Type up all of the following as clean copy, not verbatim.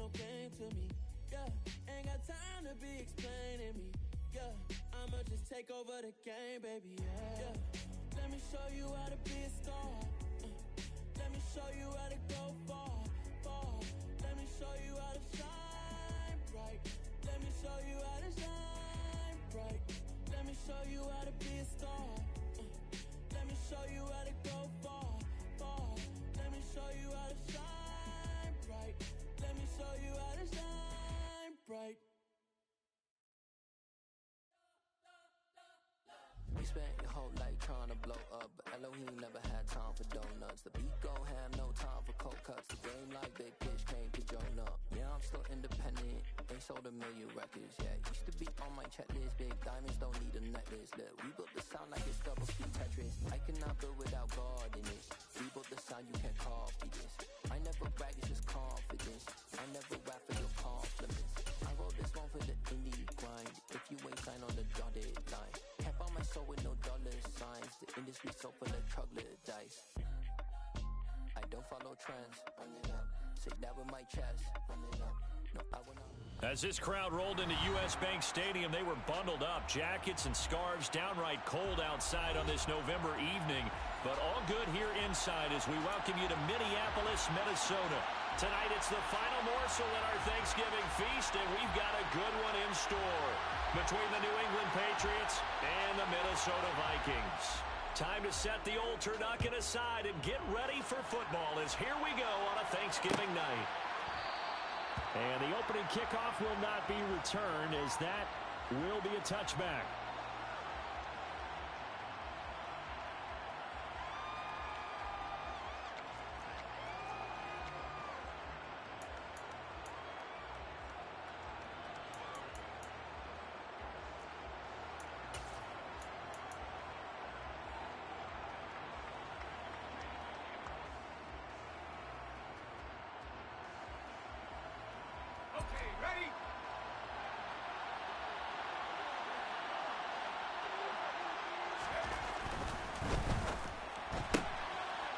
no game to me. Yeah, ain't got time to be explaining me. Yeah, I'ma just take over the game, baby. Yeah. Let me show you how to be a star. Let me show you how to go far, far. Let me show you how to shine bright. Let me show you how to shine bright. Let me show you how to be a star. Let me show you how to go far, far. Let me show you how to shine bright. Let me show you how to shine bright. We spent your whole life trying to blow up, but Elohim never had time for donuts. The beat gon' have no time for cold cuts. The game like Big Fish came to join up. Yeah, I'm still independent. They sold 1 million records. Yeah, used to be on my checklist. Big diamonds don't need a necklace. Look, we built the sound like it's double speed Tetris. I cannot build without God in it. We built the sound, you can't copy this. I never brag, it's just confidence. I never rap for your compliments. I wrote this one for the indie grind. If you ain't signed on the dotted line, can't buy my soul with no dollar signs. The industry so full of troglodytes. I don't follow trends. Run it up. Say that with my chest. Run it up. No, I will not. As this crowd rolled into U.S. Bank Stadium, they were bundled up. Jackets and scarves, downright cold outside on this November evening. But all good here inside as we welcome you to Minneapolis, Minnesota. Tonight it's the final morsel in our Thanksgiving feast, and we've got a good one in store between the New England Patriots and the Minnesota Vikings. Time to set the old turducken aside and get ready for football as here we go on a Thanksgiving night. And the opening kickoff will not be returned as that will be a touchback.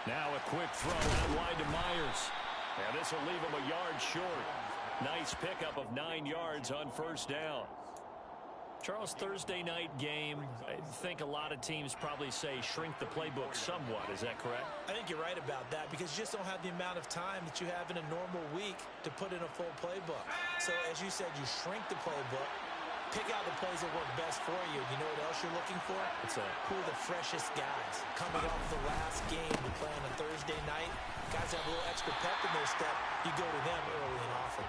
Now a quick throw out wide to Myers. And this will leave him a yard short. Nice pickup of 9 yards on first down. Charles, Thursday night game, I think a lot of teams probably say shrink the playbook somewhat. Is that correct? I think you're right about that because you just don't have the amount of time that you have in a normal week to put in a full playbook. So as you said, you shrink the playbook. Pick out the plays that work best for you. You know what else you're looking for? Who are the freshest guys? Coming off the last game to play on a Thursday night, guys have a little extra pep in their step. You go to them early and often.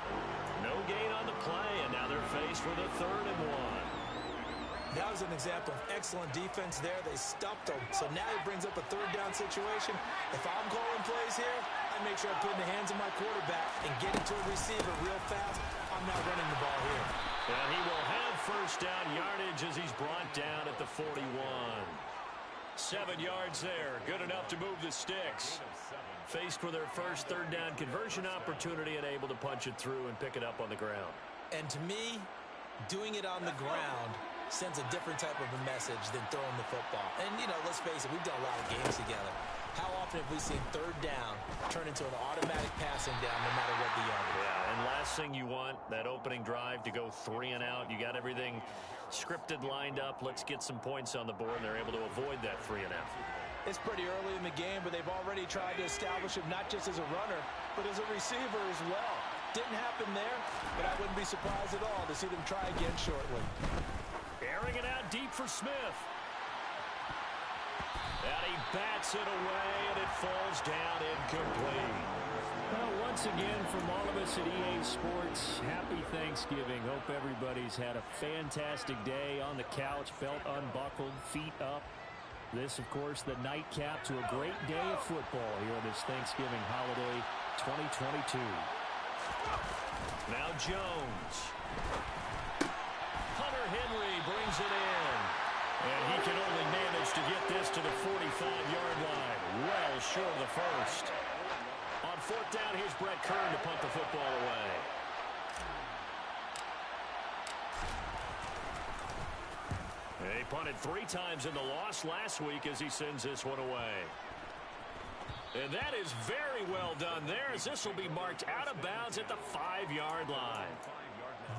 No gain on the play, and now they're faced with a 3rd and 1. That was an example of excellent defense there. They stuffed them. So now it brings up a 3rd down situation. If I'm calling plays here, I make sure I put in the hands of my quarterback and get it to a receiver real fast. I'm not running the ball here. And he will have first down yardage as he's brought down at the 41. 7 yards there. Good enough to move the sticks. Faced with their first 3rd down conversion opportunity and able to punch it through and pick it up on the ground. And to me, doing it on the ground sends a different type of a message than throwing the football. And, you know, let's face it, we've done a lot of games together. How often have we seen 3rd down turn into an automatic passing down no matter what the yardage? Yeah, and last thing you want, that opening drive to go 3 and out. You got everything scripted, lined up. Let's get some points on the board, and they're able to avoid that 3 and out. It's pretty early in the game, but they've already tried to establish him not just as a runner, but as a receiver as well. Didn't happen there, but I wouldn't be surprised at all to see them try again shortly. Airing it out deep for Smith. And he bats it away, and it falls down incomplete. Well, once again, from all of us at EA Sports, happy Thanksgiving. Hope everybody's had a fantastic day on the couch, belt unbuckled, feet up. This, of course, the nightcap to a great day of football here on this Thanksgiving holiday 2022. Now Jones. Hunter Henry brings it in. And he can only manage to get this to the 45-yard line. Well short of the first. On 4th down, here's Brett Kern to punt the football away. He punted 3 times in the loss last week as he sends this one away. And that is very well done there, as this will be marked out of bounds at the 5-yard line.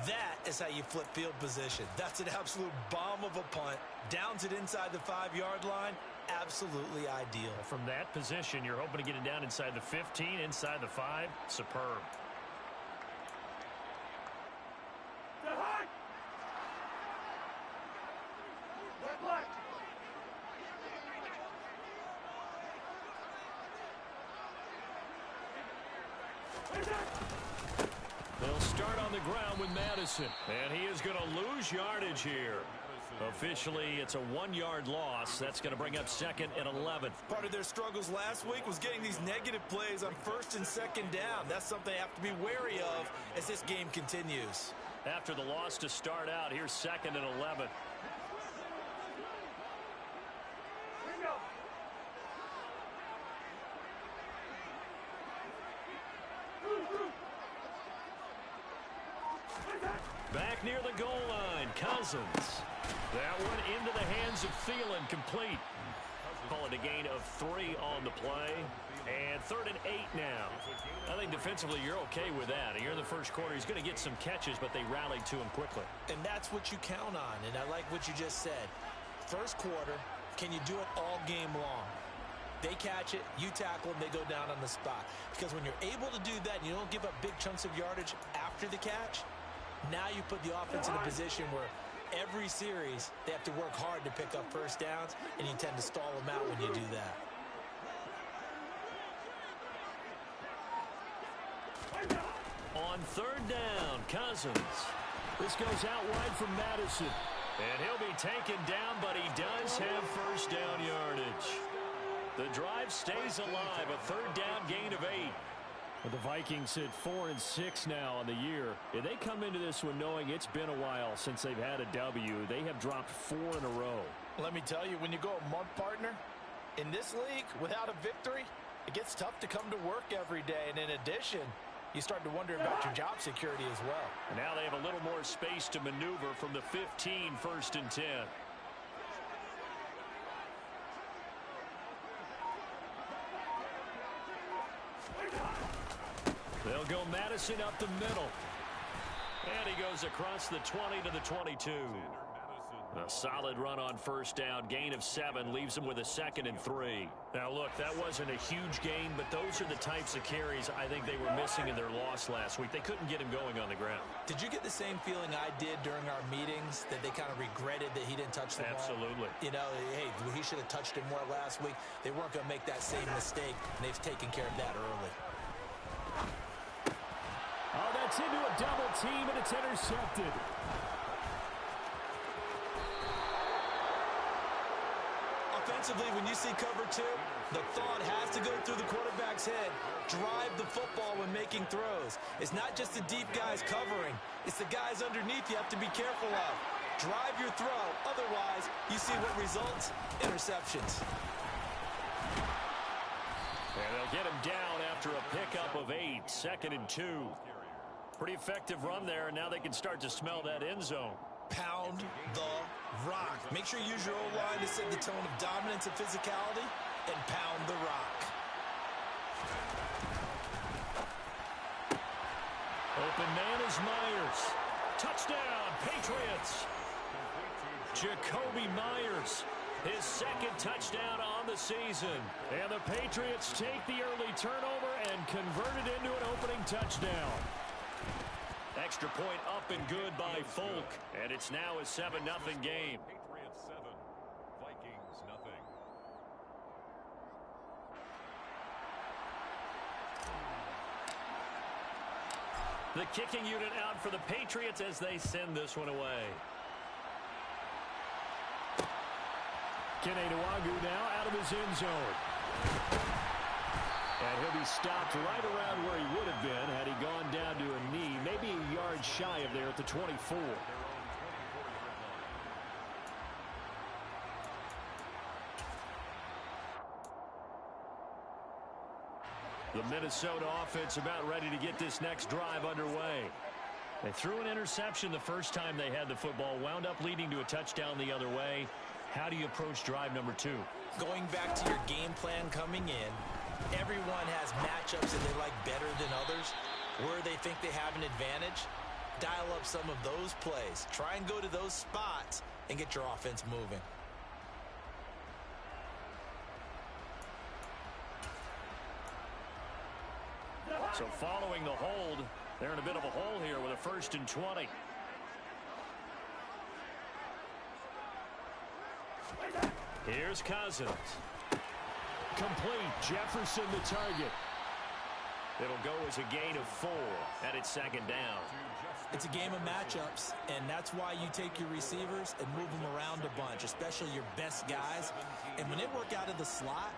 That is how you flip field position. That's an absolute bomb of a punt. Downs it inside the 5-yard line. Absolutely ideal. From that position, you're hoping to get it down inside the 15, inside the 5. Superb. They'll start on the ground with Madison, and he is going to lose yardage here. Officially, it's a 1-yard loss. That's going to bring up 2nd and 11. Part of their struggles last week was getting these negative plays on 1st and 2nd down. That's something they have to be wary of as this game continues. After the loss to start out, here's 2nd and 11. Back near the goal line, Cousins. That one into the hands of Thielen, complete. Call it a gain of 3 on the play. And 3rd and 8 now. I think defensively you're okay with that. Here in the first quarter, he's going to get some catches, but they rallied to him quickly. And that's what you count on, and I like what you just said. First quarter, can you do it all game long? They catch it, you tackle them, they go down on the spot. Because when you're able to do that and you don't give up big chunks of yardage after the catch, now you put the offense in a position where every series they have to work hard to pick up first downs, and you tend to stall them out when you do that. On 3rd down, Cousins. This goes out wide from Madison. And he'll be taken down, but he does have first down yardage. The drive stays alive, a 3rd down gain of 8. The Vikings hit 4-6 now on the year. If they come into this one knowing it's been a while since they've had a W, they have dropped 4 in a row. Let me tell you, when you go a month, partner, in this league, without a victory, it gets tough to come to work every day. And in addition, you start to wonder about your job security as well. And now they have a little more space to maneuver from the 15, 1st and 10. They'll go Madison up the middle. And he goes across the 20 to the 22. A solid run on first down. Gain of 7 leaves him with a 2nd and 3. Now, look, that wasn't a huge gain, but those are the types of carries I think they were missing in their loss last week. They couldn't get him going on the ground. Did you get the same feeling I did during our meetings, that they kind of regretted that he didn't touch the ball? Absolutely. You know, hey, he should have touched it more last week. They weren't going to make that same mistake, and they've taken care of that early. Oh, that's into a double team, and it's intercepted. Offensively, when you see cover 2, the thought has to go through the quarterback's head. Drive the football when making throws. It's not just the deep guys covering. It's the guys underneath you have to be careful of. Drive your throw. Otherwise, you see what results? Interceptions. And they'll get him down after a pickup of 8, 2nd and 2. Pretty effective run there, and now they can start to smell that end zone. Pound the rock. Make sure you use your O-line to set the tone of dominance and physicality, and pound the rock. Open man is Myers. Touchdown, Patriots. Jacoby Myers, his 2nd touchdown on the season. And the Patriots take the early turnover and convert it into an opening touchdown. Extra point up and good by Folk. And it's now a 7-0 game. Patriots 7, Vikings nothing. The kicking unit out for the Patriots as they send this one away. Kenny Nwagu now out of his end zone. And he'll be stopped right around where he would have been had he gone down to a knee, maybe a yard shy of there at the 24. The Minnesota offense about ready to get this next drive underway. They threw an interception the first time they had the football, wound up leading to a touchdown the other way. How do you approach drive number 2? Going back to your game plan coming in, Everyone has matchups that they like better than others, where they think they have an advantage. Dial up some of those plays. Try and go to those spots and get your offense moving. So following the hold, they're in a bit of a hole here with a 1st and 20. Here's Cousins. Complete. Jefferson the target. It'll go as a gain of 4, and it's 2nd down. It's a game of matchups, and that's why you take your receivers and move them around a bunch, especially your best guys. And when they work out of the slot,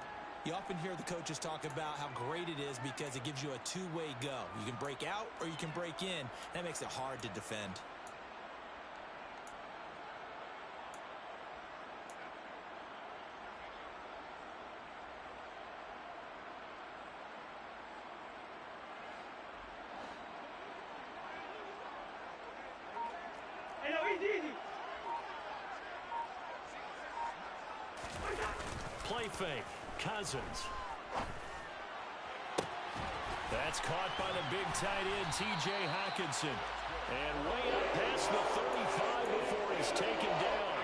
you often hear the coaches talk about how great it is because it gives you a two-way go. You can break out or you can break in. That makes it hard to defend. Play fake. Cousins. That's caught by the big tight end, T.J. Hockenson. And way up past the 35 before he's taken down.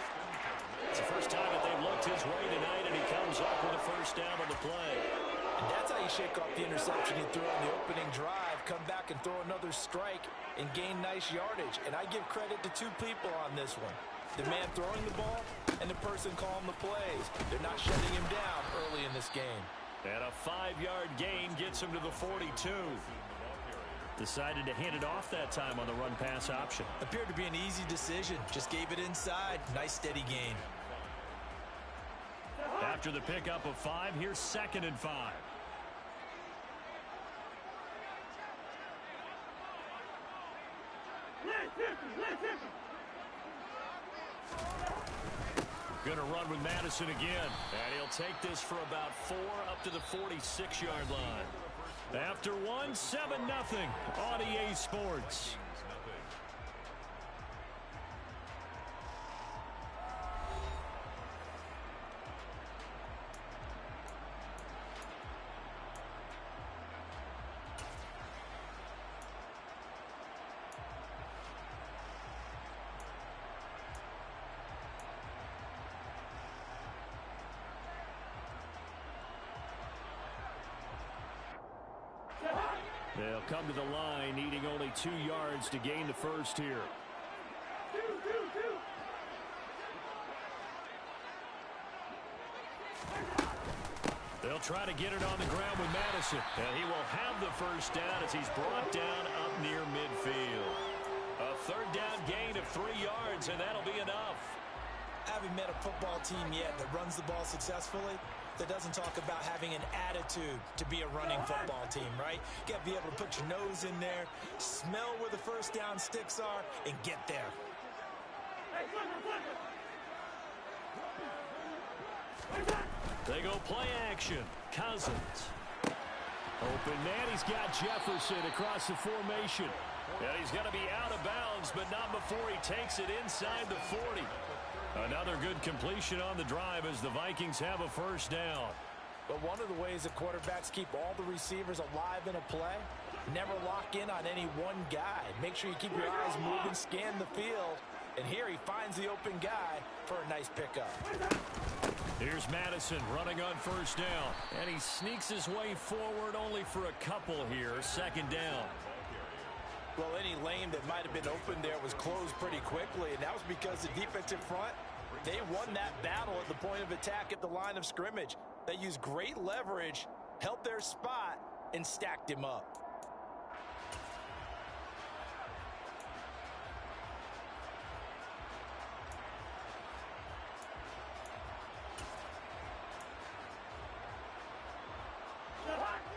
It's the first time that they've looked his way tonight, and he comes up with a 1st down on the play. And that's how you shake off the interception he threw on the opening drive, come back and throw another strike and gain nice yardage. And I give credit to 2 people on this one. The man throwing the ball and the person calling the plays. They're not shutting him down early in this game. And a 5-yard gain gets him to the 42. Decided to hand it off that time on the run-pass option. Appeared to be an easy decision. Just gave it inside. Nice steady gain. After the pickup of 5, here's 2nd and 5. Gonna run with Madison again. And he'll take this for about 4 up to the 46-yard line. After 1, 7-0 on EA Sports. They'll come to the line, needing only 2 yards to gain the 1st here. They'll try to get it on the ground with Madison. And he will have the 1st down as he's brought down up near midfield. A 3rd down gain of 3 yards, and that'll be enough. I haven't met a football team yet that runs the ball successfully that doesn't talk about having an attitude to be a running football team, right? You got to be able to put your nose in there, smell where the 1st down sticks are, and get there. They go play action. Cousins. Open man. He's got Jefferson across the formation. And he's going to be out of bounds, but not before he takes it inside the 40. Another good completion on the drive as the Vikings have a 1st down. But one of the ways that quarterbacks keep all the receivers alive in a play, never lock in on any one guy. Make sure you keep your eyes moving, scan the field. And here he finds the open guy for a nice pickup. Here's Madison running on 1st down. And he sneaks his way forward only for a couple here. 2nd down. Well, any lane that might have been open there was closed pretty quickly, and that was because the defensive front, they won that battle at the point of attack at the line of scrimmage. They used great leverage, held their spot, and stacked him up.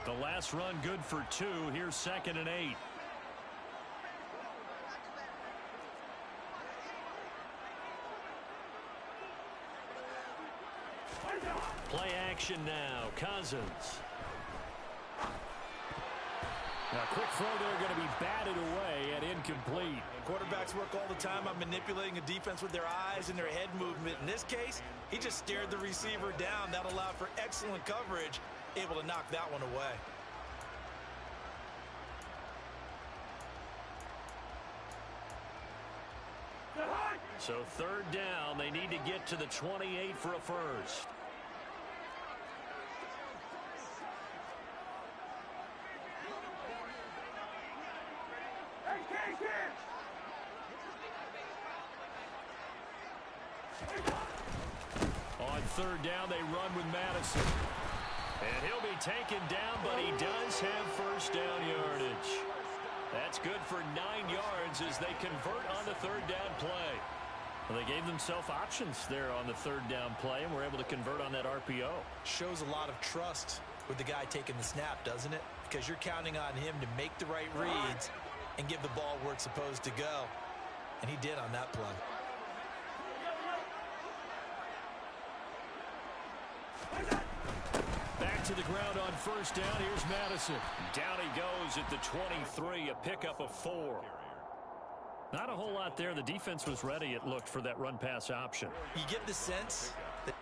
The last run good for 2. Here's 2nd and 8. Play action now. Cousins. Now, quick throw there going to be batted away and incomplete. Quarterbacks work all the time on manipulating a defense with their eyes and their head movement. In this case, he just stared the receiver down. That allowed for excellent coverage able to knock that one away. So third down, they need to get to the 28 for a first. On third down, they run with Madison. And he'll be taken down, but he does have first down yardage. That's good for 9 yards as they convert on the third down play. Well, they gave themselves options there on the third down play, and were able to convert on that RPO. Shows a lot of trust with the guy taking the snap, doesn't it? Because you're counting on him to make the right reads and give the ball where it's supposed to go. And he did on that play. Back to the ground on first down. Here's Madison. Down he goes at the 23, a pickup of 4. Not a whole lot there. The defense was ready, it looked, for that run-pass option. You get the sense that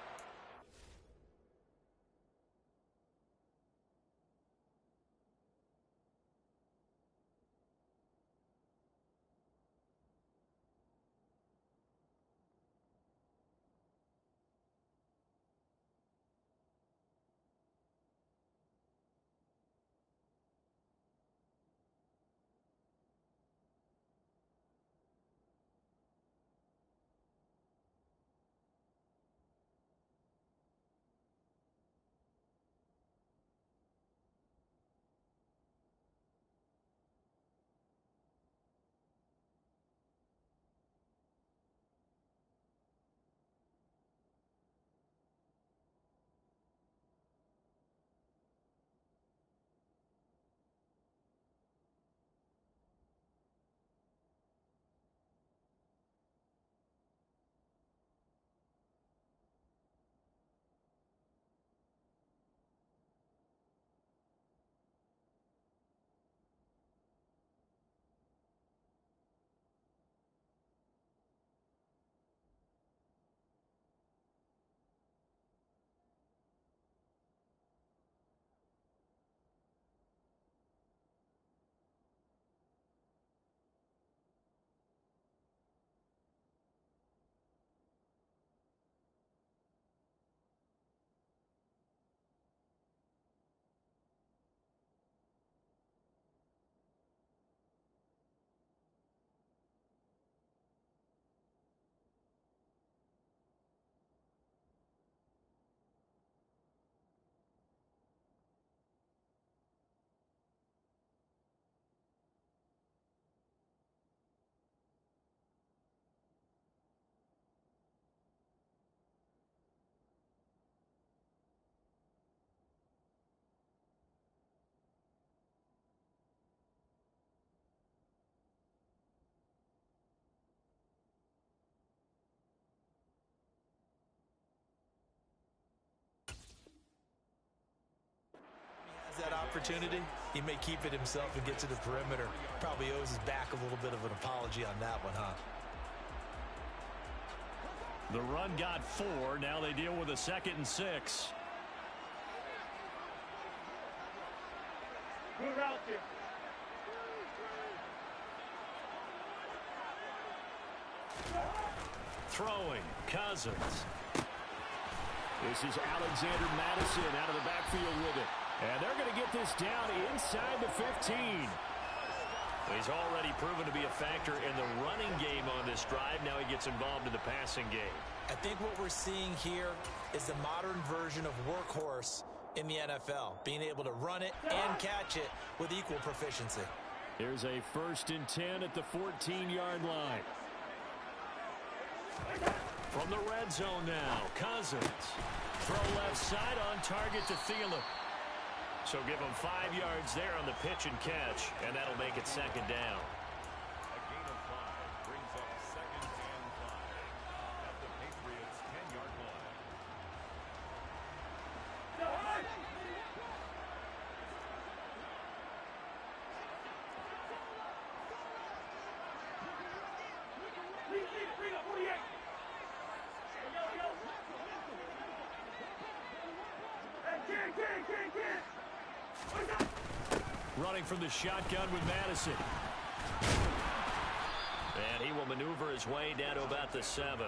that opportunity, he may keep it himself and get to the perimeter. Probably owes his back a little bit of an apology on that one, huh? The run got 4. Now they deal with a 2nd and 6. Good route there. Throwing, Cousins. This is Alexander Madison out of the backfield with it. And they're going to get this down inside the 15. He's already proven to be a factor in the running game on this drive. Now he gets involved in the passing game. I think what we're seeing here is the modern version of workhorse in the NFL, being able to run it and catch it with equal proficiency. Here's a 1st and 10 at the 14-yard line. From the red zone now, Cousins. Throw left side on target to Thielen. So give him 5 yards there on the pitch and catch, and that'll make it 2nd down. A gain of 5 brings up 2nd and 5 at the Patriots' 10-yard line. Bring up 48. Hey, Running from the shotgun with Madison. And he will maneuver his way down to about the 7.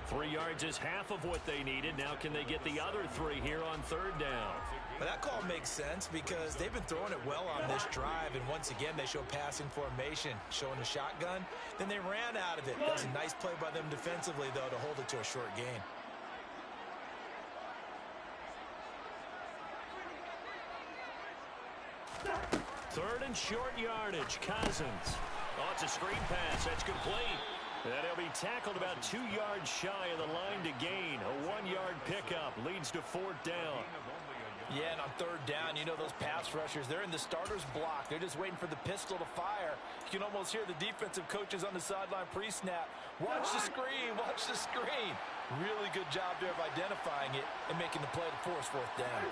3 yards is half of what they needed. Now can they get the other 3 here on 3rd down? Well, that call makes sense because they've been throwing it well on this drive, and once again they show passing formation, showing a shotgun. Then they ran out of it. That was a nice play by them defensively, though, to hold it to a short gain. Third and short yardage. Cousins. Oh, it's a screen pass. That's complete. And he'll be tackled about 2 yards shy of the line to gain. A 1-yard pickup leads to 4th down. Yeah, and on 3rd down, you know those pass rushers, they're in the starter's block. They're just waiting for the pistol to fire. You can almost hear the defensive coaches on the sideline pre-snap. Watch the screen, watch the screen. Really good job there of identifying it and making the play to force 4th down.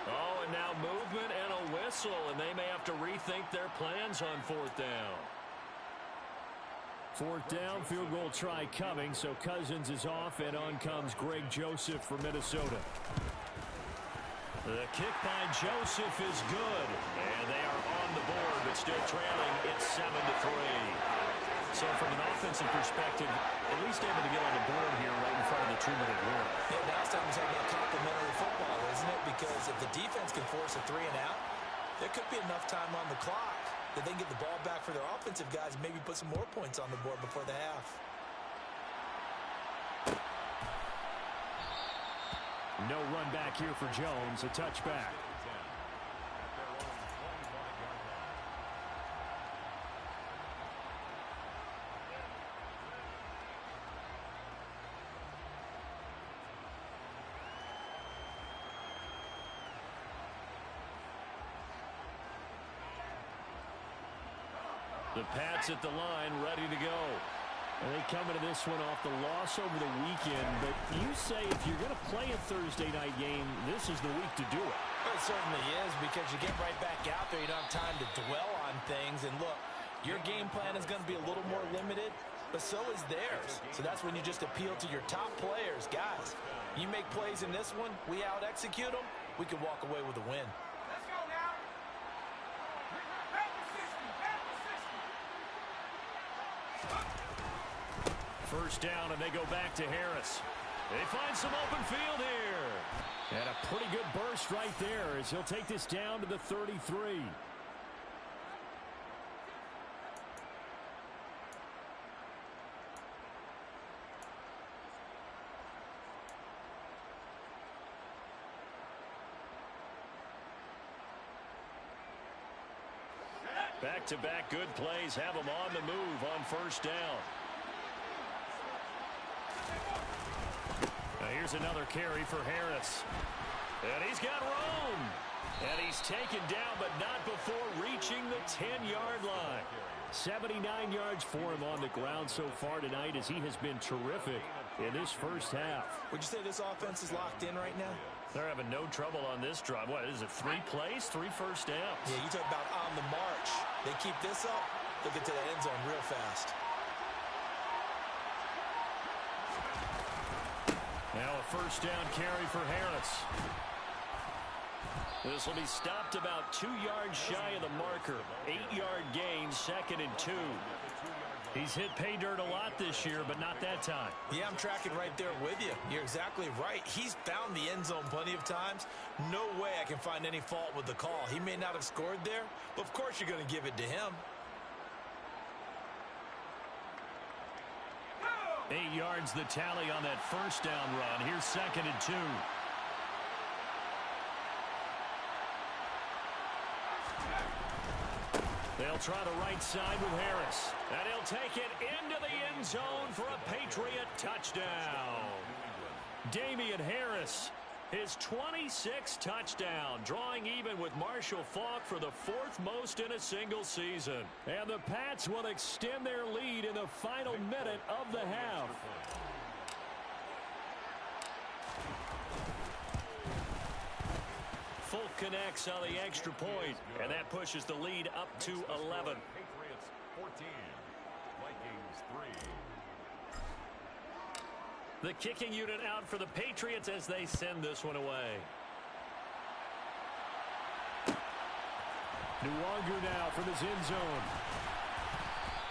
Oh, and now movement and a whistle, and they may have to rethink their plans on 4th down. 4th down, field goal try coming, so Cousins is off, and on comes Greg Joseph for Minnesota. The kick by Joseph is good, and they are on the board, but still trailing. It's 7-3. So from an offensive perspective, at least able to get on the board here right in front of the 2-minute warning. Yeah, now it's time to talk about complementary football, isn't it? Because if the defense can force a 3 and out, there could be enough time on the clock that they can get the ball back for their offensive guys and maybe put some more points on the board before the half. No run back here for Jones, a touchback. The Pats at the line, ready to go. And they come into this one off the loss over the weekend. But you say if you're going to play a Thursday night game, this is the week to do it. Well, it certainly is, because you get right back out there. You don't have time to dwell on things. And look, your game plan is going to be a little more limited, but so is theirs. So that's when you just appeal to your top players. Guys, you make plays in this one, we out-execute them, we can walk away with a win. First down, and they go back to Harris. They find some open field here. And a pretty good burst right there as he'll take this down to the 33. Back-to-back good plays have them on the move on first down. Now here's another carry for Harris. And he's got room. And he's taken down, but not before reaching the 10-yard line. 79 yards for him on the ground so far tonight, as he has been terrific in this first half. Would you say this offense is locked in right now? They're having no trouble on this drive. What is it, 3 plays, 3 first downs? Yeah, you talk about on the march. They keep this up, they'll get to the end zone real fast. Now a first down carry for Harris. This will be stopped about 2 yards shy of the marker. 8-yard gain, 2nd and 2. He's hit pay dirt a lot this year, but not that time. Yeah, I'm tracking right there with you. You're exactly right. He's found the end zone plenty of times. No way I can find any fault with the call. He may not have scored there, but of course you're going to give it to him. 8 yards the tally on that first down run. Here's 2nd and 2. They'll try the right side with Harris. And he'll take it into the end zone for a Patriot touchdown. Damian Harris, his 26th touchdown, drawing even with Marshall Faulk for the 4th most in a single season. And the Pats will extend their lead in the final minute of the half. Folk connects on the extra point, and that pushes the lead up to 11. Patriots 14, Vikings The kicking unit out for the Patriots as they send this one away. Nwangu now from his end zone.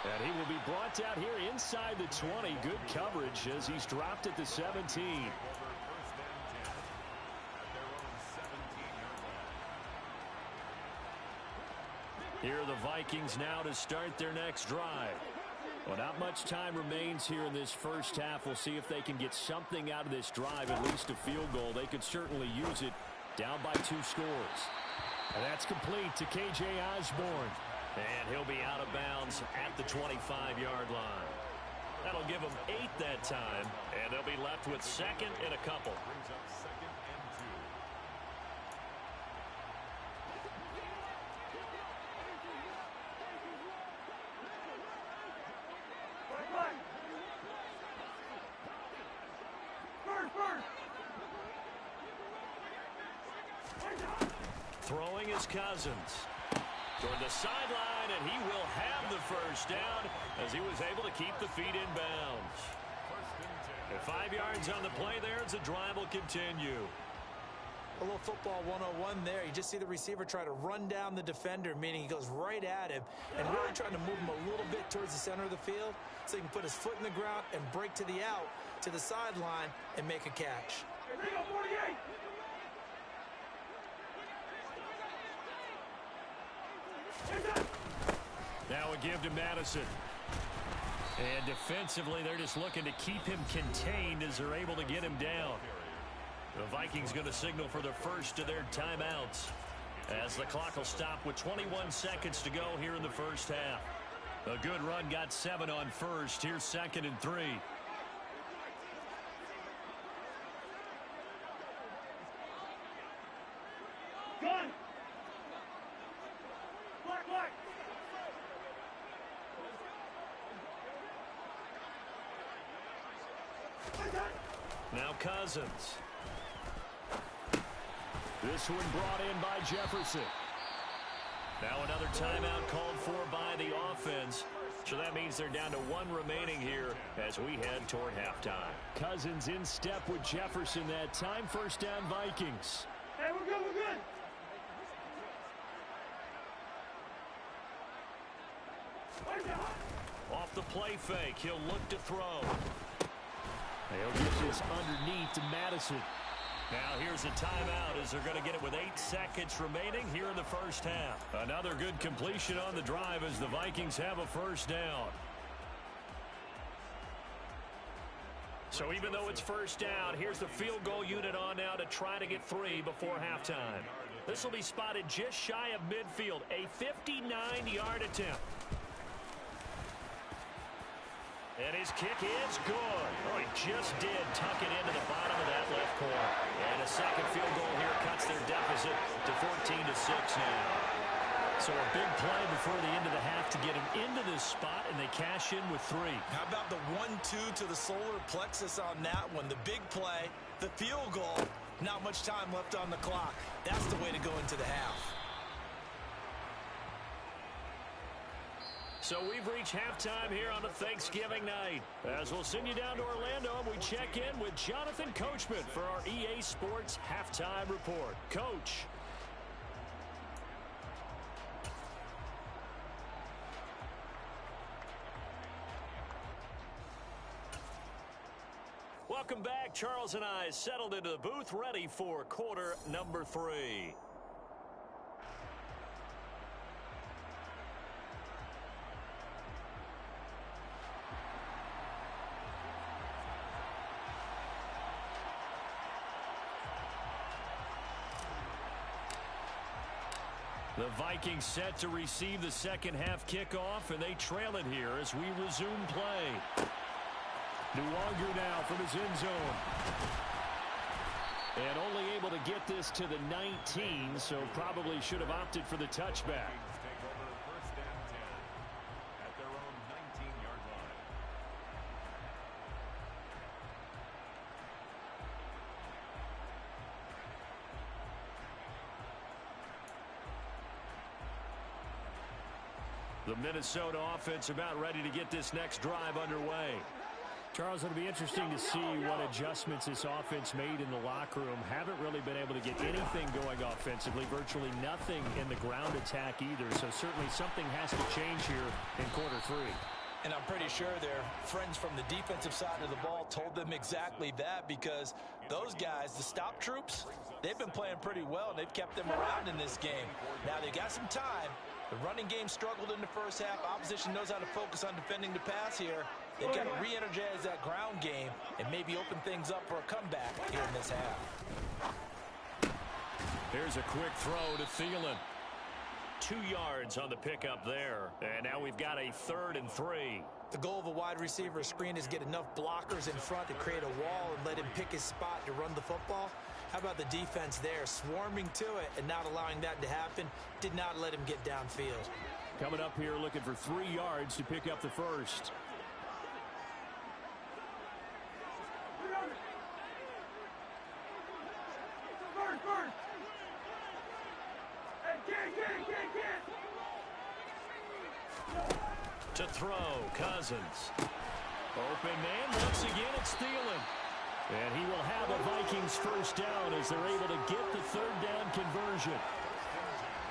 And he will be brought down here inside the 20. Good coverage as he's dropped at the 17. Here are the Vikings now to start their next drive. Well, not much time remains here in this first half. We'll see if they can get something out of this drive, at least a field goal. They could certainly use it down by 2 scores. And that's complete to K.J. Osborne. And he'll be out of bounds at the 25-yard line. That'll give them 8 that time, and they'll be left with second and a couple. Throwing is Cousins. Toward the sideline, and he will have the first down as he was able to keep the feet in bounds. And 5 yards on the play there as the drive will continue. A little football 101 there. You just see the receiver try to run down the defender, meaning he goes right at him and really trying to move him a little bit towards the center of the field so he can put his foot in the ground and break to the out, to the sideline, and make a catch. Here we go, 48! Now a give to Madison. And defensively, they're just looking to keep him contained as they're able to get him down. The Vikings going to signal for the first of their timeouts as the clock will stop with 21 seconds to go here in the first half. A good run got 7 on first. Here's 2nd and 3. Gun! Now Cousins. This one brought in by Jefferson. Now another timeout called for by the offense. So that means they're down to 1 remaining here as we head toward halftime. Cousins in step with Jefferson that time. First down Vikings. Hey, we're good, we're good. Off the play fake, he'll look to throw. They'll get this underneath to Madison. Now here's a timeout as they're going to get it with 8 seconds remaining here in the first half. Another good completion on the drive as the Vikings have a first down. So even though it's first down, here's the field goal unit on now to try to get 3 before halftime. This will be spotted just shy of midfield, a 59-yard attempt. And his kick is good. Oh, he just did tuck it into the bottom of that left corner. And a second field goal here cuts their deficit to 14-6 now. So a big play before the end of the half to get him into this spot, and they cash in with 3. How about the 1-2 to the solar plexus on that one? The big play, the field goal, not much time left on the clock. That's the way to go into the half. So we've reached halftime here on a Thanksgiving night. As we'll send you down to Orlando, and we check in with Jonathan Coachman for our EA Sports Halftime Report. Coach. Welcome back. Charles and I settled into the booth, ready for quarter number 3. The Vikings set to receive the second half kickoff, and they trail it here as we resume play. Nwangu now from his end zone. And only able to get this to the 19, so probably should have opted for the touchback. The Minnesota offense about ready to get this next drive underway. Charles, it'll be interesting to see what adjustments this offense made in the locker room. Haven't really been able to get anything going offensively, virtually nothing in the ground attack either. So certainly something has to change here in quarter 3. And I'm pretty sure their friends from the defensive side of the ball told them exactly that, because those guys, the stop troops, they've been playing pretty well, and they've kept them around in this game. Now they got some time. The running game struggled in the first half. Opposition knows how to focus on defending the pass here. They've got to re-energize that ground game and maybe open things up for a comeback here in this half. Here's a quick throw to Thielen. 2 yards on the pickup there. And now we've got a 3rd and 3. The goal of a wide receiver screen is get enough blockers in front to create a wall and let him pick his spot to run the football. How about the defense there, swarming to it and not allowing that to happen? Did not let him get downfield. Coming up here looking for 3 yards to pick up the first. To throw, Cousins. Open man, once again it's Thielen. And he will have a Vikings first down as they're able to get the 3rd down conversion.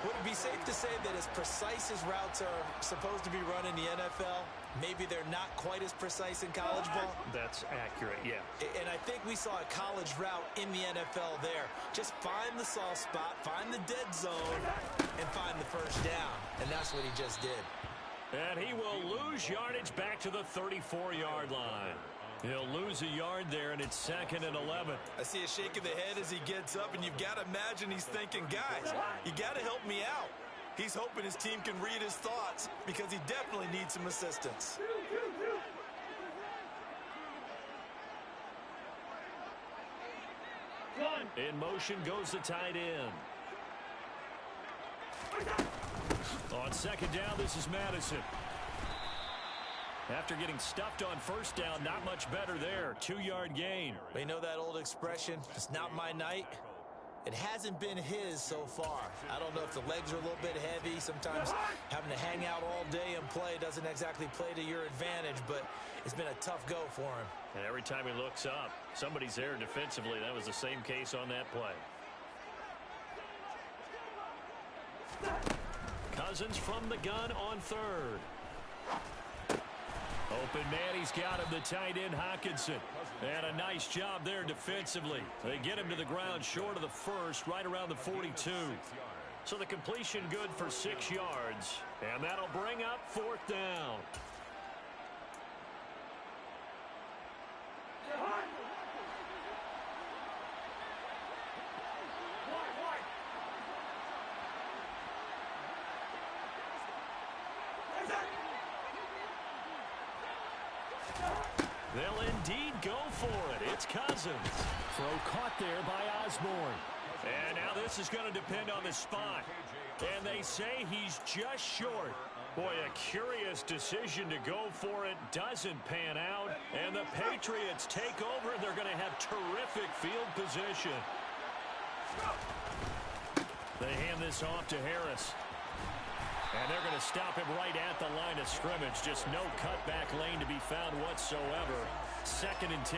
Would it be safe to say that as precise as routes are supposed to be run in the NFL, maybe they're not quite as precise in college ball? That's accurate, yeah. And I think we saw a college route in the NFL there. Just find the soft spot, find the dead zone, and find the first down. And that's what he just did. And he will lose yardage back to the 34-yard line. He'll lose a yard there, and it's 2nd and 11. I see a shake of the head as he gets up, and you've got to imagine he's thinking, guys, you got to help me out. He's hoping his team can read his thoughts because he definitely needs some assistance. In motion goes the tight end. On 2nd down, this is Madison. After getting stuffed on 1st down, not much better there. 2-yard gain. We know that old expression, it's not my night. It hasn't been his so far. I don't know if the legs are a little bit heavy. Sometimes having to hang out all day and play doesn't exactly play to your advantage, but it's been a tough go for him. And every time he looks up, somebody's there defensively. That was the same case on that play. Cousins from the gun on 3rd. Open man, he's got him, the tight end Hockenson. And a nice job there defensively. They get him to the ground short of the first, right around the 42. So the completion good for 6 yards. And that'll bring up 4th down. They'll indeed go for it. It's Cousins. Throw caught there by Osborne. And now this is going to depend on the spot. And they say he's just short. Boy, a curious decision to go for it. Doesn't pan out. And the Patriots take over. They're going to have terrific field position. They hand this off to Harris. And they're going to stop him right at the line of scrimmage. Just no cutback lane to be found whatsoever. 2nd and 10.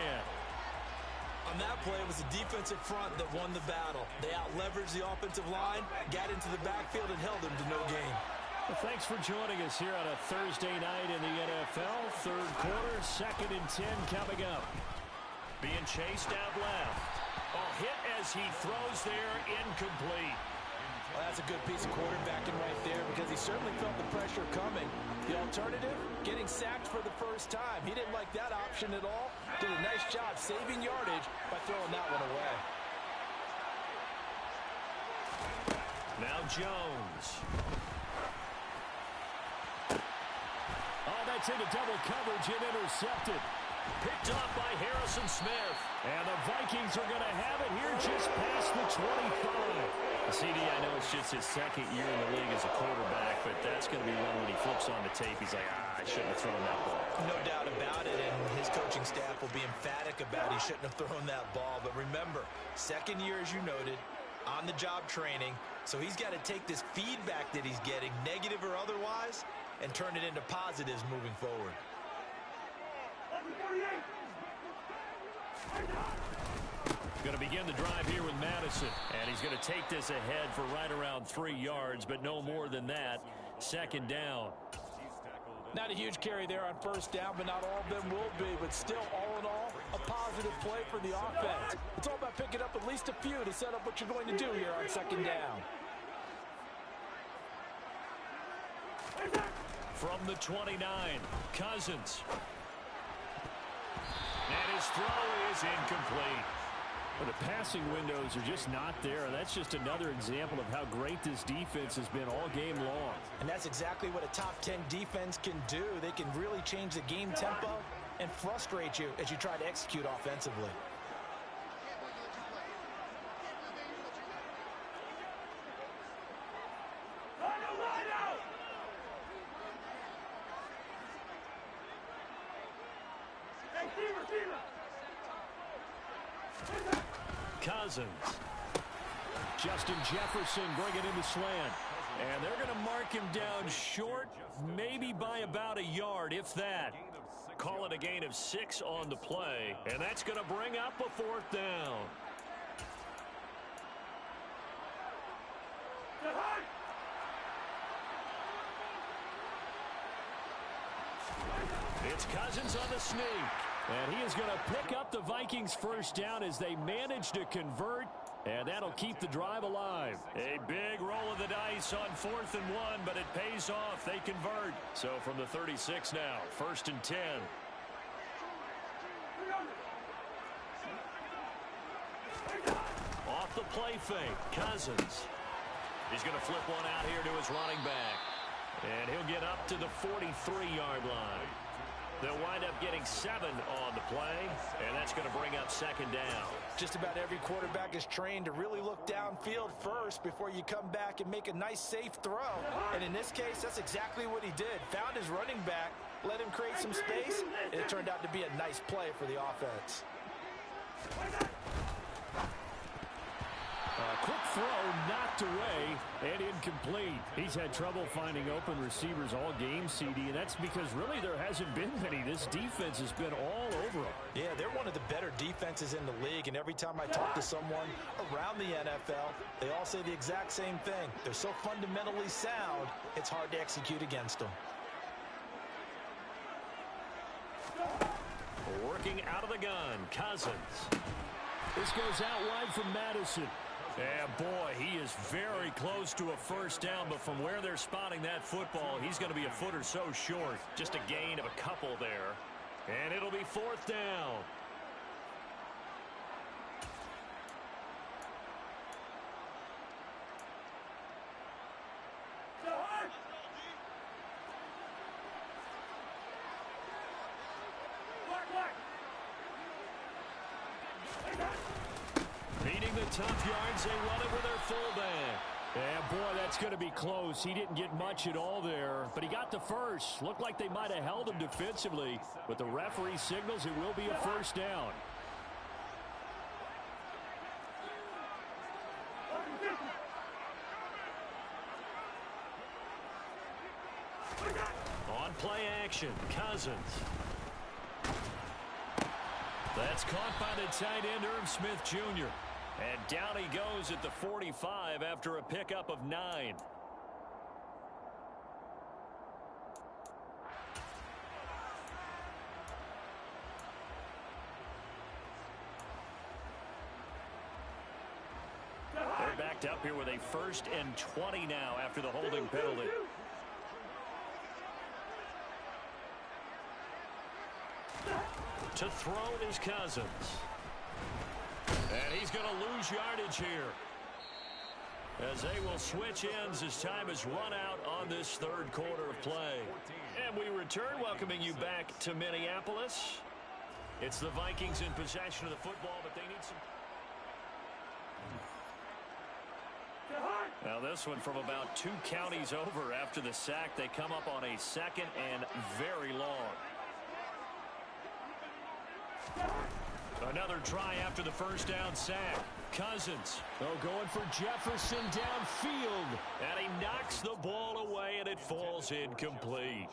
On that play, it was the defensive front that won the battle. They out-leveraged the offensive line, got into the backfield, and held them to no gain. Well, thanks for joining us here on a Thursday night in the NFL. 3rd quarter, 2nd and 10 coming up. Being chased out left. A hit as he throws there, incomplete. Well, that's a good piece of quarterbacking right there because he certainly felt the pressure coming. The alternative, getting sacked for the first time. He didn't like that option at all. Did a nice job saving yardage by throwing that one away. Now Jones. Oh, that's into double coverage and intercepted. Picked off by Harrison Smith. And the Vikings are going to have it here just past the 25. CD, I know it's just his 2nd year in the league as a quarterback, but that's going to be one when he flips on the tape. He's like, I shouldn't have thrown that ball. No doubt about it, and his coaching staff will be emphatic about he shouldn't have thrown that ball. But remember, 2nd year, as you noted, on-the-job training, so he's got to take this feedback that he's getting, negative or otherwise, and turn it into positives moving forward. Going to begin the drive here with Madison. And he's going to take this ahead for right around 3 yards, but no more than that. Second down. Not a huge carry there on first down, but not all of them will be. But still, all in all, a positive play for the offense. It's all about picking up at least a few to set up what you're going to do here on second down. From the 29, Cousins. And his throw is incomplete. Well, the passing windows are just not there, and that's just another example of how great this defense has been all game long. And that's exactly what a top 10 defense can do. They can really change the game tempo and frustrate you as you try to execute offensively. Cousins. Justin Jefferson bringing in the slant. And they're going to mark him down short, maybe by about a yard, if that. Call it a gain of 6 on the play. And that's going to bring up a 4th down. It's Cousins on the sneak. And he is going to pick up the Vikings first down as they manage to convert. And that'll keep the drive alive. A big roll of the dice on 4th and 1, but it pays off. They convert. So from the 36 now, 1st and 10. Off the play fake, Cousins. He's going to flip one out here to his running back. And he'll get up to the 43-yard line. They'll wind up getting 7 on the play, and that's going to bring up 2nd down. Just about every quarterback is trained to really look downfield first before you come back and make a nice, safe throw. And in this case, that's exactly what he did. Found his running back, let him create some space, and it turned out to be a nice play for the offense. Quick throw knocked away and incomplete. He's had trouble finding open receivers all game, CD, and that's because really there hasn't been many. This defense has been all over them. Yeah, they're one of the better defenses in the league, and every time I talk to someone around the NFL, they all say the exact same thing. They're so fundamentally sound, it's hard to execute against them. Working out of the gun, Cousins. This goes out wide from Madison. And boy, he is very close to a first down, but from where they're spotting that football, he's going to be a foot or so short. Just a gain of a couple there. And it'll be 4th down. Needing the tough yards, they run it with their fullback. And boy, that's going to be close. He didn't get much at all there, but he got the first. Looked like they might have held him defensively, but the referee signals it will be a first down. On play action, Cousins. That's caught by the tight end, Irv Smith Jr. And down he goes at the 45 after a pickup of 9. They're backed up here with a 1st and 20 now after the holding penalty. To throw is Cousins. And he's going to lose yardage here, as they will switch ends as time is run out on this 3rd quarter of play. And we return, welcoming you back to Minneapolis. It's the Vikings in possession of the football, but they need some... Now this one from about 2 counties over after the sack. They come up on a 2nd and very long. Another try after the first down sack. Cousins, going for Jefferson downfield. And he knocks the ball away, and it falls incomplete.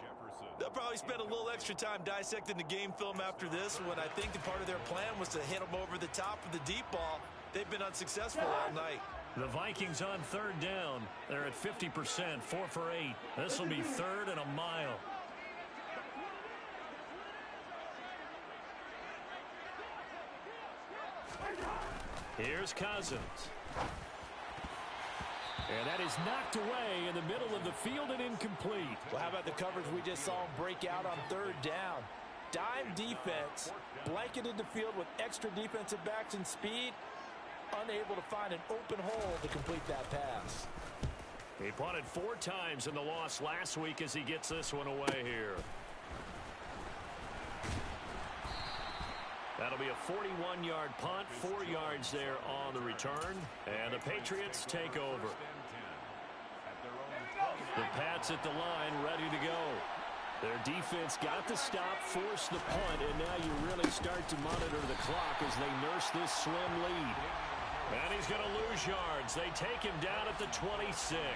They'll probably spend a little extra time dissecting the game film after this one. I think the part of their plan was to hit them over the top of the deep ball. They've been unsuccessful all night. The Vikings on third down. They're at 50%, 4 for 8. This will be third and a mile. Here's Cousins. And that is knocked away in the middle of the field and incomplete. Well, how about the coverage we just saw him break out on third down? Dime defense, blanketed the field with extra defensive backs and speed, unable to find an open hole to complete that pass. He punted 4 times in the loss last week as he gets this one away here. That'll be a 41-yard punt, 4 yards there on the return, and the Patriots take over. The Pats at the line, ready to go. Their defense got the stop, forced the punt, and now you really start to monitor the clock as they nurse this slim lead. And he's going to lose yards. They take him down at the 26.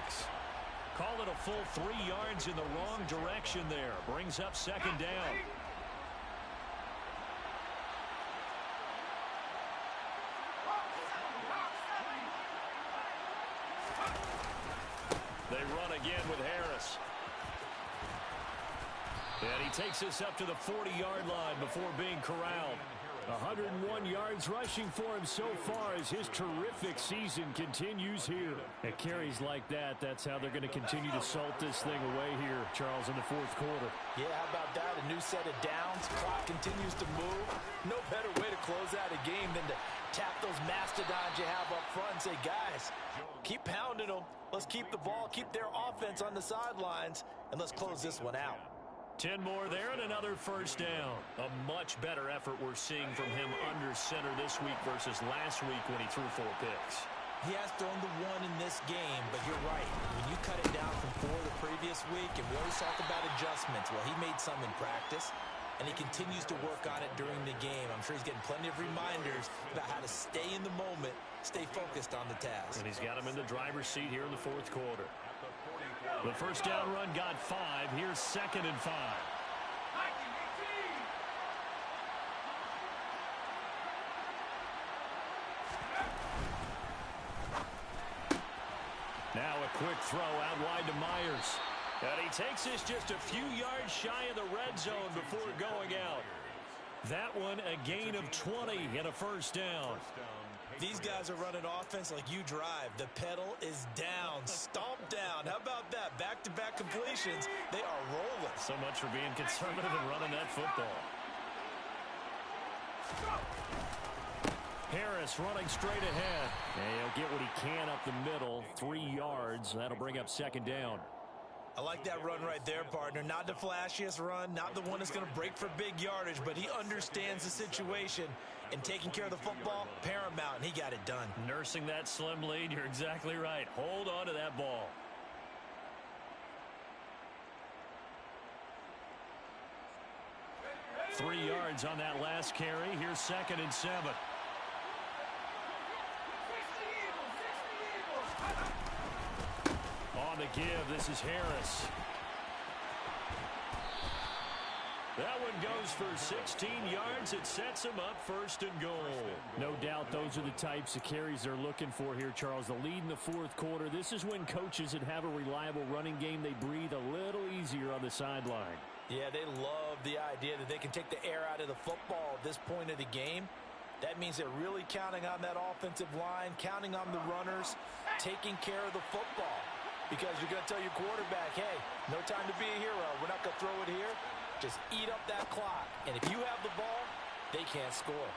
Call it a full 3 yards in the wrong direction there. Brings up second down. They run again with Harris. And he takes us up to the 40-yard line before being corralled. 101 yards rushing for him so far as his terrific season continues here. At carries like that, that's how they're going to continue to salt this thing away here, Charles, in the fourth quarter. Yeah, how about that? A new set of downs. Clock continues to move. No better way to close out a game than to tap those mastodons you have up front and say, guys, keep pounding them. Let's keep the ball, keep their offense on the sidelines, and let's close this one out. 10 more there and another first down. A much better effort we're seeing from him under center this week versus last week when he threw 4 picks. He has thrown the 1 in this game, but you're right. When you cut it down from 4 the previous week, and we always talk about adjustments, well, he made some in practice, and he continues to work on it during the game. I'm sure he's getting plenty of reminders about how to stay in the moment, stay focused on the task. And he's got him in the driver's seat here in the fourth quarter. The first down run got 5. Here's second and 5. Now a quick throw out wide to Myers. And he takes this just a few yards shy of the red zone before going out. That one a gain of 20 and a first down. These guys are running offense like you drive. The pedal is down, stomped down. How about that? Back-to-back completions. They are rolling. So much for being conservative and running that football. Harris running straight ahead. And he'll get what he can up the middle. 3 yards. That'll bring up second down. I like that run right there, partner. Not the flashiest run, not the one that's going to break for big yardage, but he understands the situation, and taking care of the football, paramount, and he got it done. Nursing that slim lead, you're exactly right. Hold on to that ball. Three yards on that last carry. Here's second and 7. On the give, this is Harris. That one goes for 16 yards. It sets him up first and goal. No doubt those are the types of carries they're looking for here, Charles. The lead in the fourth quarter. This is when coaches that have a reliable running game, they breathe a little easier on the sideline. Yeah, they love the idea that they can take the air out of the football at this point of the game. That means they're really counting on that offensive line, counting on the runners, taking care of the football. Because you're going to tell your quarterback, hey, no time to be a hero. We're not going to throw it here. Just eat up that clock. And if you have the ball, they can't score.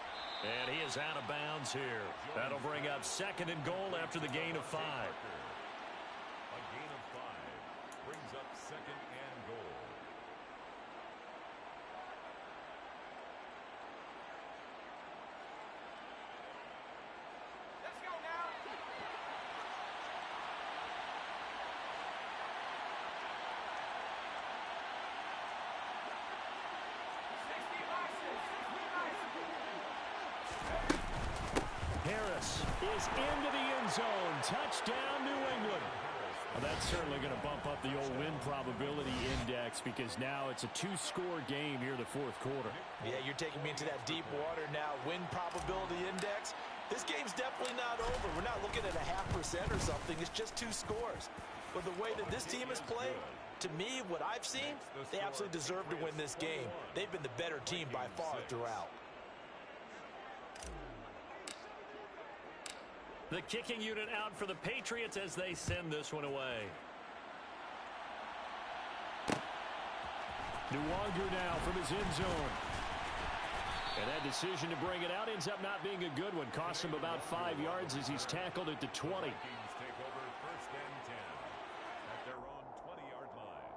And he is out of bounds here. That'll bring up second and goal after the gain of 5. A gain of 5 brings up second and goal. Let's go now. pass is into the end zone. Touchdown, New England. Well, that's certainly going to bump up the old win probability index because now it's a two-score game here in the fourth quarter. Yeah, you're taking me into that deep water now. Win probability index. This game's definitely not over. We're not looking at a 0.5% or something. It's just two scores. But the way that this team has played, to me, what I've seen, they absolutely deserve to win this game. They've been the better team by far throughout. The kicking unit out for the Patriots as they send this one away. Nuwanger now from his end zone. And that decision to bring it out ends up not being a good one. Costs him about 5 yards as he's tackled at the 20. Vikings take over first and 10 at their own 20-yard line.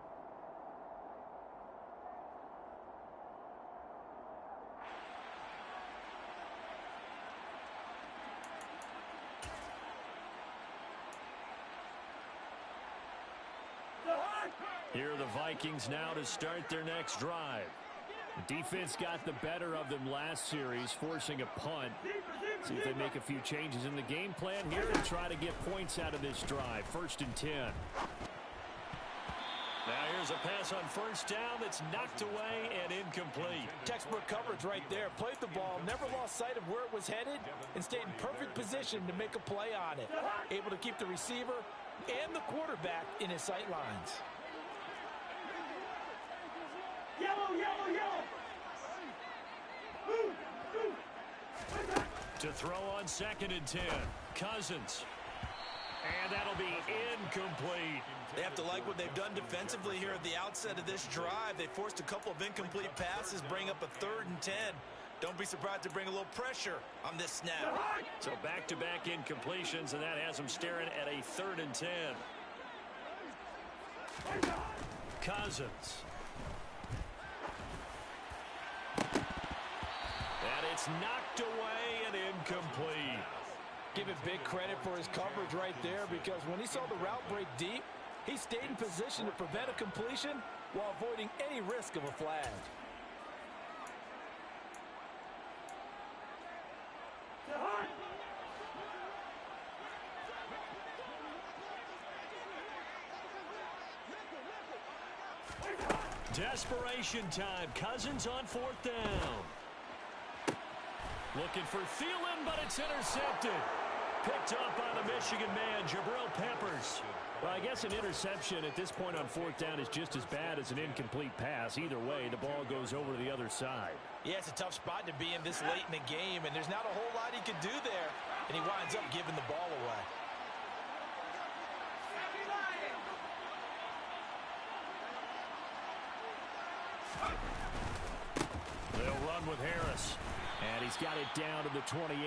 Here are the Vikings now to start their next drive. The defense got the better of them last series, forcing a punt. See if they make a few changes in the game plan here and try to get points out of this drive. First and 10. Now here's a pass on first down that's knocked away and incomplete. Textbook coverage right there. Played the ball, never lost sight of where it was headed, and stayed in perfect position to make a play on it. Able to keep the receiver and the quarterback in his sight lines. Yellow, yellow, yellow. To throw on second and 10. Cousins. And that'll be incomplete. They have to like what they've done defensively here at the outset of this drive. They forced a couple of incomplete passes, bring up a 3rd and 10. Don't be surprised to bring a little pressure on this snap. So back-to-back incompletions, and that has them staring at a 3rd and 10. Cousins. And it's knocked away and incomplete. Give it big credit for his coverage right there, because when he saw the route break deep, he stayed in position to prevent a completion while avoiding any risk of a flag. Desperation time. Cousins on 4th down. Looking for Thielen, but it's intercepted. Picked up by the Michigan man, Jabril Peppers. Well, I guess an interception at this point on 4th down is just as bad as an incomplete pass. Either way, the ball goes over to the other side. Yeah, it's a tough spot to be in this late in the game, and there's not a whole lot he could do there, and he winds up giving the ball away. They'll run with Harris. And he's got it down to the 28.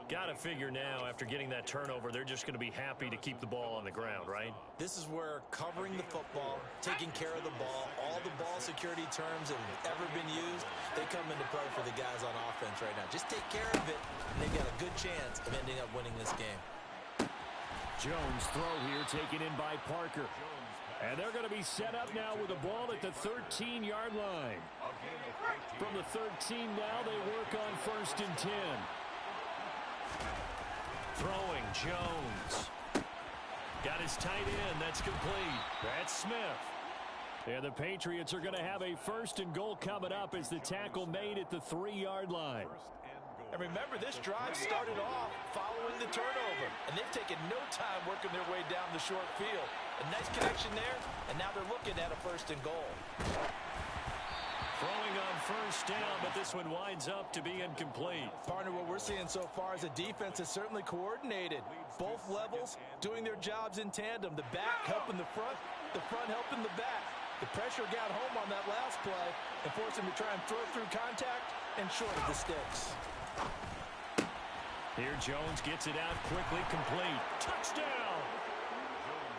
Got to figure now, after getting that turnover, they're just going to be happy to keep the ball on the ground, right? This is where covering the football, taking care of the ball, all the ball security terms that have ever been used, they come into play for the guys on offense right now. Just take care of it, and they've got a good chance of ending up winning this game. Jones throw here taken in by Parker. And they're going to be set up now with the ball at the 13-yard line. From the 13 now, they work on 1st and 10. Throwing, Jones. Got his tight end. That's complete. That's Smith. And the Patriots are going to have a 1st and goal coming up as the tackle made at the 3-yard line. And remember, this drive started off following the turnover, and they've taken no time working their way down the short field. A nice connection there, and now they're looking at a 1st and goal. Throwing on 1st down, but this one winds up to be incomplete. Partner, what we're seeing so far is a defense that's certainly coordinated. Both levels doing their jobs in tandem. The back helping the front helping the back. The pressure got home on that last play and forced him to try and throw through contact and short of the sticks. Here Jones gets it out quickly, complete. Touchdown!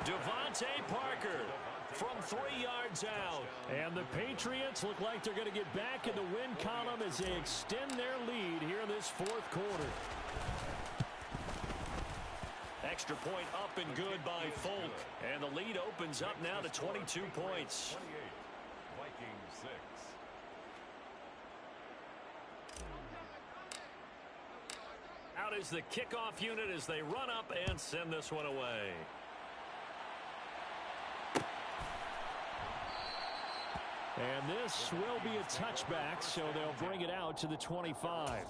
Devontae Parker from 3 yards out. And the Patriots look like they're going to get back in the win column as they extend their lead here in this 4th quarter. Extra point up and good by Folk. And the lead opens up now to 22 points. 28, Vikings 6. out is the kickoff unit as they run up and send this one away. And this will be a touchback, so they'll bring it out to the 25. 25-yard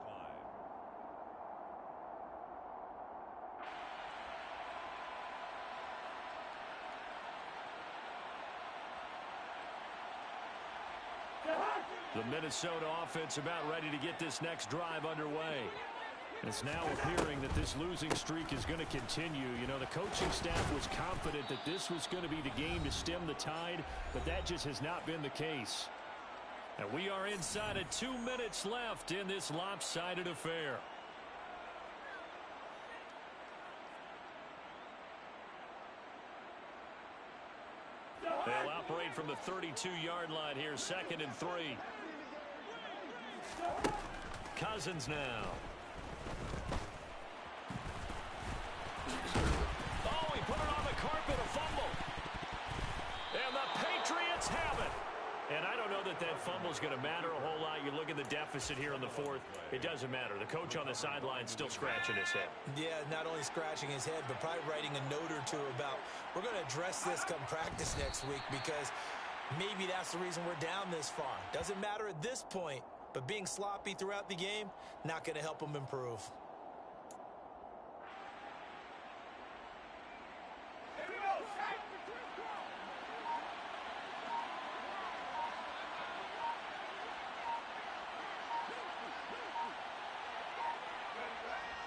line. The Minnesota offense about ready to get this next drive underway. It's now appearing that this losing streak is going to continue. You know, the coaching staff was confident that this was going to be the game to stem the tide, but that just has not been the case. And we are inside of 2 minutes left in this lopsided affair. They'll operate from the 32-yard line here, 2nd and 3. Cousins now. Oh, he put it on the carpet, a fumble. And the Patriots have it. And I don't know that that fumble is going to matter a whole lot. You look at the deficit here in the 4th. It doesn't matter. The coach on the sideline still scratching his head. Yeah, not only scratching his head, but probably writing a note or two about, we're going to address this come practice next week, because maybe that's the reason we're down this far. Doesn't matter at this point, but being sloppy throughout the game, not going to help him improve.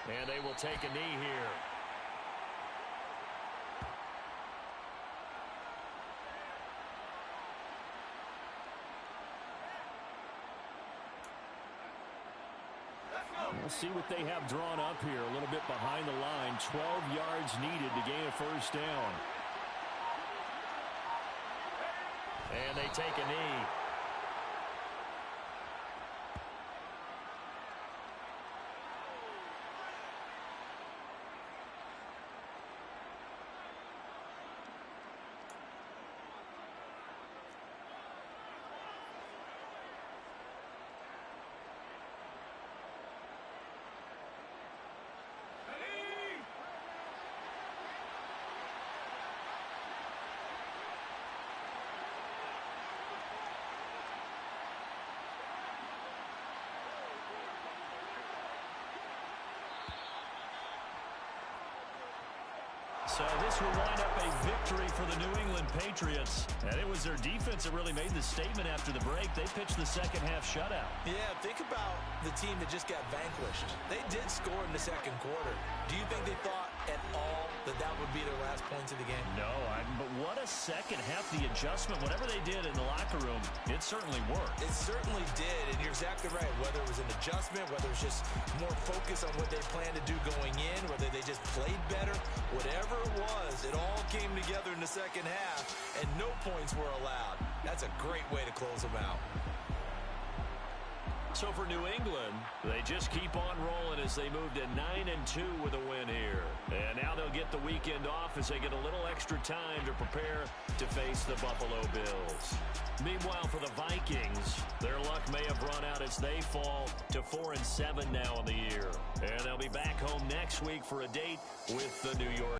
And they will take a knee here. We'll see what they have drawn up here. A little bit behind the line. 12 yards needed to gain a first down. And they take a knee. So this will wind up a victory for the New England Patriots. And it was their defense that really made the statement after the break. They pitched the second half shutout. Yeah, think about the team that just got vanquished. They did score in the 2nd quarter. Do you think they thought at all that that would be their last points of the game? No, but what a second half. The adjustment, whatever they did in the locker room, it certainly worked. It certainly did, and you're exactly right. Whether it was an adjustment, whether it was just more focus on what they planned to do going in, whether they just played better, whatever it was, it all came together in the second half, and no points were allowed. That's a great way to close them out. So for New England, they just keep on rolling as they move to 9-2 with a win here. And now they'll get the weekend off as they get a little extra time to prepare to face the Buffalo Bills. Meanwhile, for the Vikings, their luck may have run out as they fall to 4-7 now in the year. And they'll be back home next week for a date with the New York